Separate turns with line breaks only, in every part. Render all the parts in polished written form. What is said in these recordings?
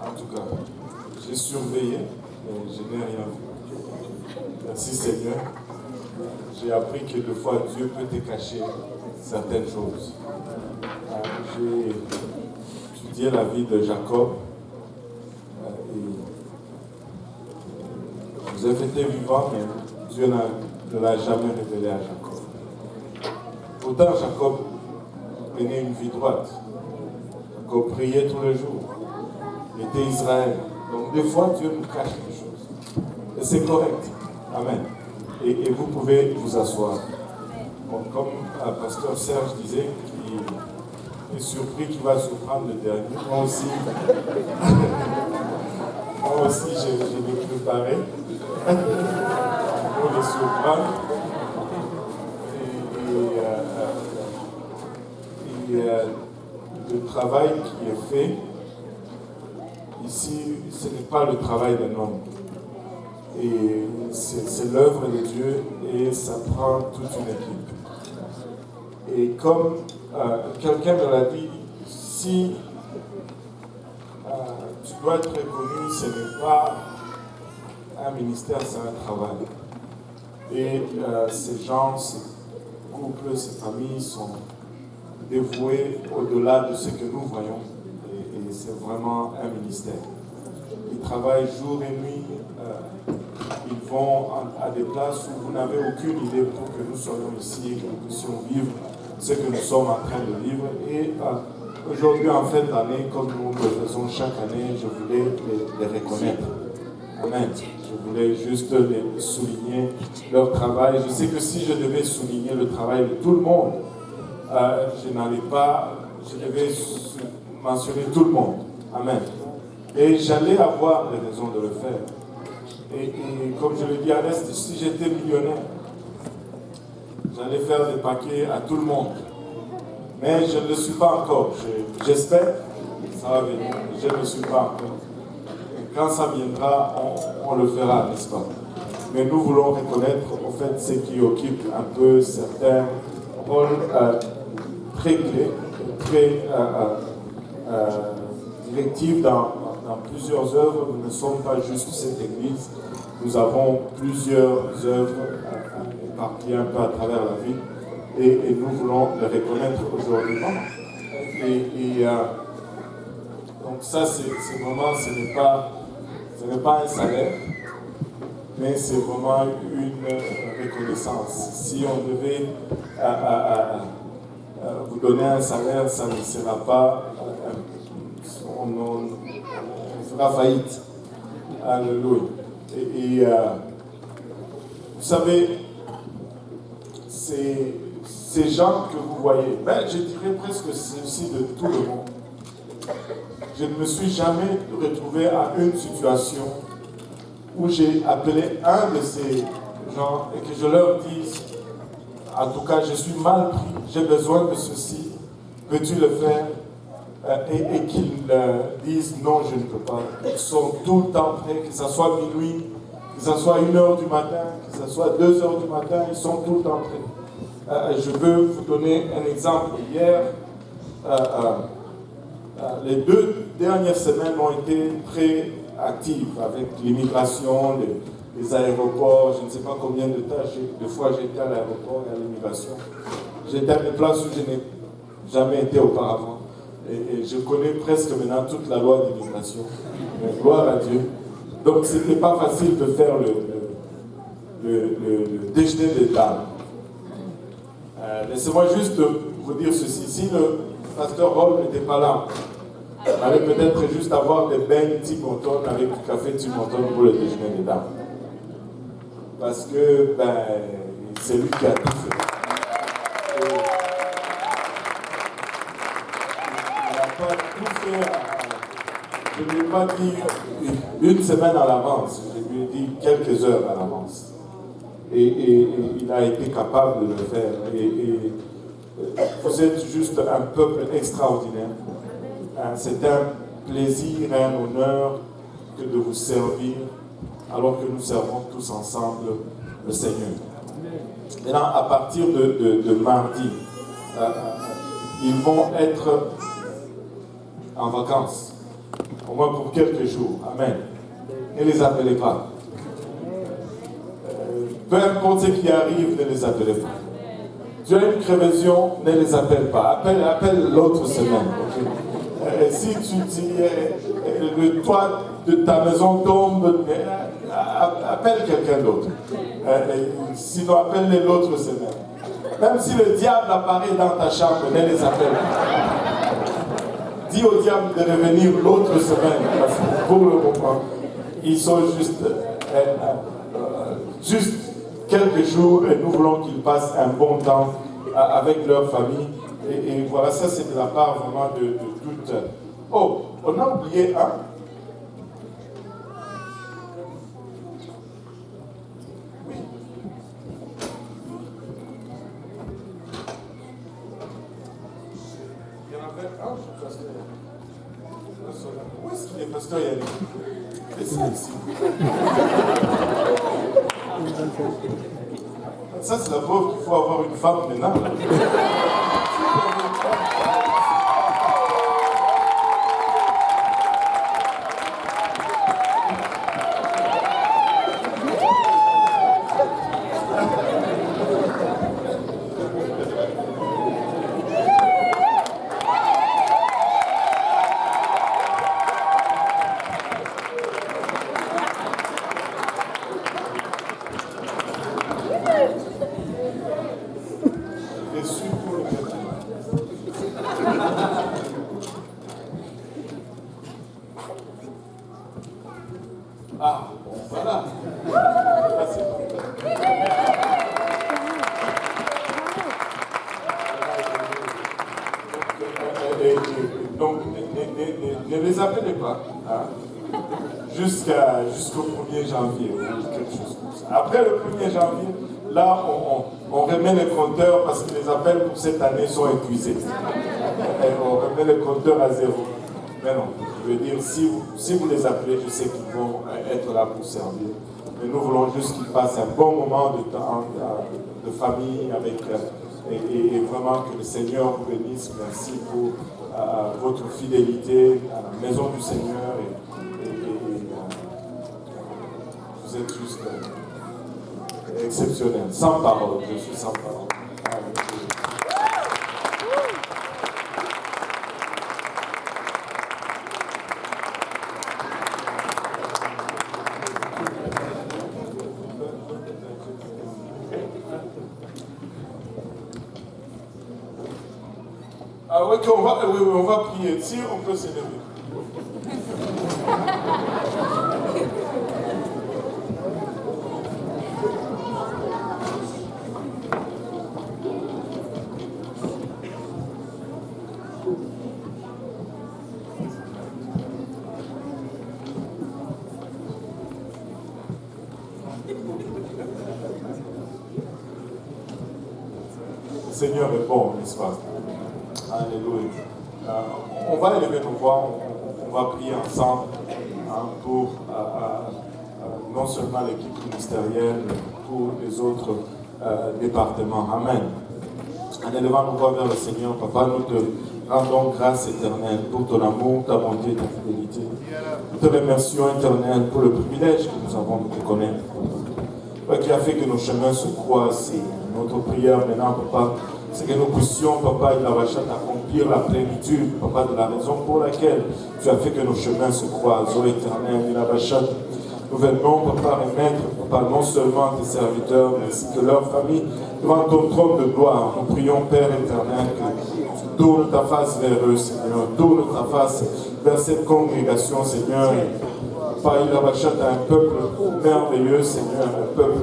En tout cas, j'ai surveillé, mais je n'ai rien vu. Merci Seigneur. J'ai appris que des fois Dieu peut te cacher certaines choses. J'ai étudié la vie de Jacob. Joseph était vivant, mais Dieu ne l'a jamais révélé à Jacob. Pourtant, Jacob menait une vie droite. Jacob priait tous les jours. Il était Israël. Donc, des fois, Dieu nous cache des choses. Et c'est correct. Amen. Et vous pouvez vous asseoir. Bon, comme le pasteur Serge disait, il est surpris qu'il va surprendre le dernier. Moi aussi, je l'ai préparé pour le surprendre. Le travail qui est fait ici, ce n'est pas le travail d'un homme. Et c'est l'œuvre de Dieu et ça prend toute une équipe. Et comme quelqu'un me l'a dit, si tu dois être reconnu, ce n'est pas un ministère, c'est un travail. Et ces gens, ces couples, ces familles sont dévoués au-delà de ce que nous voyons. Et c'est vraiment un ministère. Ils travaillent jour et nuit. Ils vont à des places où vous n'avez aucune idée pour que nous soyons ici et que nous puissions vivre ce que nous sommes en train de vivre. Et aujourd'hui, en fin d'année, comme nous le faisons chaque année, je voulais les reconnaître. Amen. Je voulais juste les souligner leur travail. Je sais que si je devais souligner le travail de tout le monde, je devais mentionner tout le monde. Amen. Et j'allais avoir des raisons de le faire. Et comme je le dis à l'Est, si j'étais millionnaire, j'allais faire des paquets à tout le monde. Mais je ne le suis pas encore. J'espère, ça va venir. Je ne le suis pas encore. Et quand ça viendra, on le fera, n'est-ce pas? Mais nous voulons reconnaître, en fait, ceux qui occupent un peu certains rôles très clés, très directifs dans plusieurs œuvres. Nous ne sommes pas juste cette église. Nous avons plusieurs œuvres éparpillées un peu à travers la vie. Et nous voulons les reconnaître aujourd'hui. Donc ça, c'est vraiment, ce n'est pas un salaire, mais c'est vraiment une reconnaissance. Si on devait vous donner un salaire, ça ne sera pas, on fera faillite. Alléluia. Vous savez, ces gens que vous voyez, je dirais presque ceci de tout le monde. Je ne me suis jamais retrouvé à une situation où j'ai appelé un de ces gens et que je leur dise, en tout cas, je suis mal pris, j'ai besoin de ceci, peux-tu le faire? Et qu'ils disent non, je ne peux pas. Ils sont tout le temps prêts, que ce soit minuit, que ce soit 1h du matin, que ce soit 2h du matin, ils sont tout le temps prêts. Je veux vous donner un exemple. Hier, les 2 dernières semaines ont été très actives avec l'immigration, les aéroports. Je ne sais pas combien de fois j'ai été à l'aéroport et à l'immigration. J'étais à des places où je n'ai jamais été auparavant. Et je connais presque maintenant toute la loi d'immigration. Gloire à Dieu. Donc ce n'était pas facile de faire le déjeuner des dames. Laissez-moi juste vous dire ceci. Si le pasteur Hall n'était pas là, on allait peut-être juste avoir des beignes Tim Hortons avec du café Tim Hortons pour le déjeuner des dames. Parce que c'est lui qui a tout fait. Je ne lui ai pas dit une semaine à l'avance, je lui ai dit quelques heures à l'avance. Et il a été capable de le faire. Et vous êtes juste un peuple extraordinaire. C'est un plaisir et un honneur que de vous servir alors que nous servons tous ensemble le Seigneur. Maintenant, à partir de mardi, ils vont être en vacances, au moins pour quelques jours. Amen. Ne les appelez pas. Peu importe ce qui arrive, ne les appelez pas. Tu as une crevaison, ne les appelle pas. Appelle l'autre semaine. Okay? Si tu dis le toit de ta maison tombe, appelle quelqu'un d'autre. Sinon, appelle-les l'autre semaine. Même si le diable apparaît dans ta chambre, ne les appelle pas. Dis au diable de revenir l'autre semaine, parce que pour le moment, ils sont juste quelques jours et nous voulons qu'ils passent un bon temps avec leur famille. Et voilà, ça c'est de la part vraiment de toute... Oh, on a oublié un. Oui. Il y en avait un, je pense. Où est-ce qu'il est, pasteur Yannick? C'est ici. Ça, c'est la preuve qu'il faut avoir une femme maintenant. Ah, bon, voilà. Donc, ne les appelez pas. Hein, jusqu'au 1er janvier, ou quelque chose comme ça. Après le 1er janvier, là, on remet les compteurs parce que les appels pour cette année sont épuisés. Et on remet les compteurs à zéro. Mais non, je veux dire, si vous les appelez, je sais qu'ils vont être là pour servir. Mais nous voulons juste qu'ils passent un bon moment de temps, de famille, avec, et vraiment que le Seigneur vous bénisse. Merci pour votre fidélité à la maison du Seigneur. Vous êtes juste exceptionnel. Sans parole, je suis sans parole. Ah oui, on va prier. Si on peut s'élever. Le Seigneur est bon, n'est-ce pas? Alléluia. On va élever nos voix, on va prier ensemble pour non seulement l'équipe ministérielle, mais pour les autres départements. Amen. En élevant nos voix vers le Seigneur, Papa, nous te rendons grâce éternelle pour ton amour, ta bonté et ta fidélité. Nous te remercions éternel pour le privilège que nous avons de te connaître. Toi qui as fait que nos chemins se croisent, notre prière maintenant, Papa, c'est que nous puissions, Papa, il a accomplir la plénitude, Papa, de la raison pour laquelle tu as fait que nos chemins se croisent. Ô éternel, il a nous venons, Papa, remettre, Papa, non seulement tes serviteurs, mais ainsi que leur famille, devant ton trône de gloire. Nous prions, Père éternel, que tu tournes ta face vers eux, Seigneur. Tourne ta face vers cette congrégation, Seigneur. Papa, il a un peuple merveilleux, Seigneur, un peuple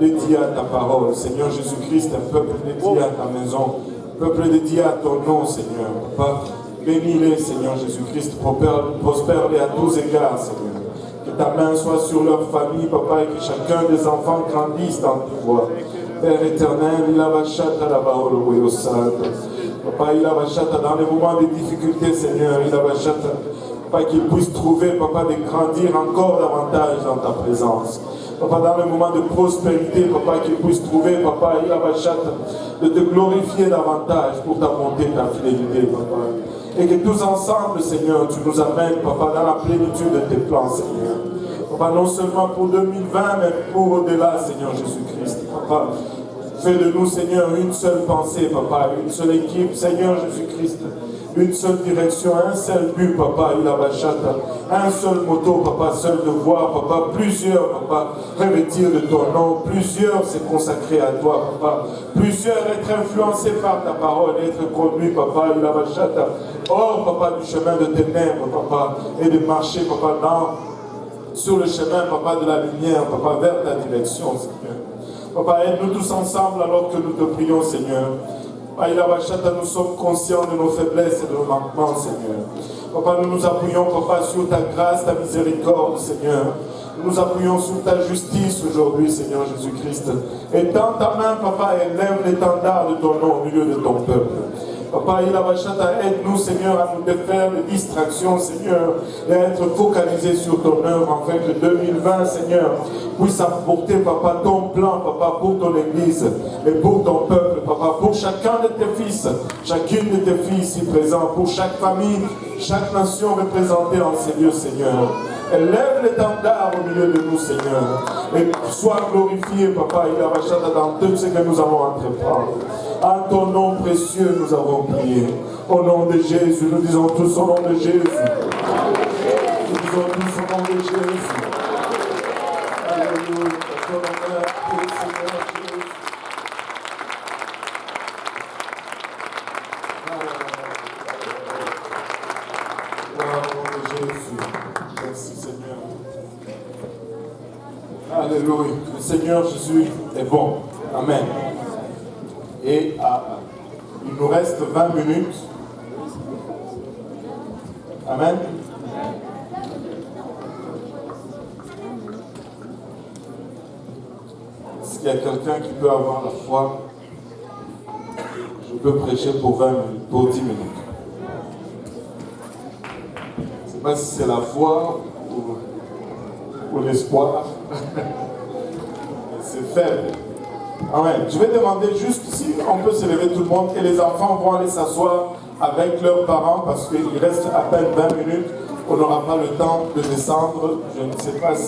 dédié à ta parole. Seigneur Jésus-Christ, un peuple dédié à ta maison, un peuple dédié à ton nom, Seigneur. Papa, bénis-les, Seigneur Jésus-Christ, prospère-les à tous égards, Seigneur. Que ta main soit sur leur famille, Papa, et que chacun des enfants grandisse dans tes voies. Père éternel, il a vachata la parole au Papa, il a vachata dans les moments de difficulté, Seigneur, il a vachata. Papa, qu'ils puissent trouver, Papa, de grandir encore davantage dans ta présence. Papa, dans le moment de prospérité, Papa, qu'ils puissent trouver, Papa, de te glorifier davantage pour ta bonté, ta fidélité, Papa. Et que tous ensemble, Seigneur, tu nous amènes, Papa, dans la plénitude de tes plans, Seigneur. Papa, non seulement pour 2020, mais pour au-delà, Seigneur Jésus-Christ. Papa, fais de nous, Seigneur, une seule pensée, Papa, une seule équipe, Seigneur Jésus-Christ. Une seule direction, un seul but, Papa, un seul motto, Papa, seul devoir, Papa, plusieurs, Papa, revêtir de ton nom, plusieurs se consacrer à toi, Papa, plusieurs être influencés par ta parole, être conduits, Papa, hors, Papa, du chemin de ténèbres, Papa, et de marcher, Papa, sur le chemin, Papa, de la lumière, Papa, vers ta direction, Seigneur. Papa, aide-nous tous ensemble alors que nous te prions, Seigneur. Nous sommes conscients de nos faiblesses et de nos manquements, Seigneur. Papa, nous nous appuyons, Papa, sur ta grâce, ta miséricorde, Seigneur. Nous nous appuyons sur ta justice aujourd'hui, Seigneur Jésus-Christ. Et tends ta main, Papa, et lève l'étendard de ton nom au milieu de ton peuple. Papa, aide-nous, Seigneur, à nous défaire de distractions, Seigneur, et à être focalisés sur ton œuvre, afin que 2020, Seigneur, puisse apporter, Papa, ton plan, Papa, pour ton Église et pour ton peuple, Papa, pour chacun de tes fils, chacune de tes filles ici présents, pour chaque famille, chaque nation représentée en ces lieux, Seigneur. Et lève l'étendard au milieu de nous, Seigneur, et sois glorifié, Papa, dans tout ce que nous avons entreprendre. En ton nom précieux, nous avons prié. Au nom de Jésus, nous disons tous au nom de Jésus. Nous disons tous au nom de Jésus. Alléluia. Ton honneur, Seigneur Jésus. Au nom de Jésus. Merci, Seigneur. Alléluia. Le Seigneur Jésus est bon. Amen. Et il nous reste 20 minutes. Amen. Est-ce qu'il y a quelqu'un qui peut avoir la foi? Je peux prêcher pour 20 minutes, pour 10 minutes. Je ne sais pas si c'est la foi ou l'espoir. C'est faible. Amen. Je vais demander juste si on peut se lever tout le monde et les enfants vont aller s'asseoir avec leurs parents parce qu'il reste à peine 20 minutes. On n'aura pas le temps de descendre. Je ne sais pas si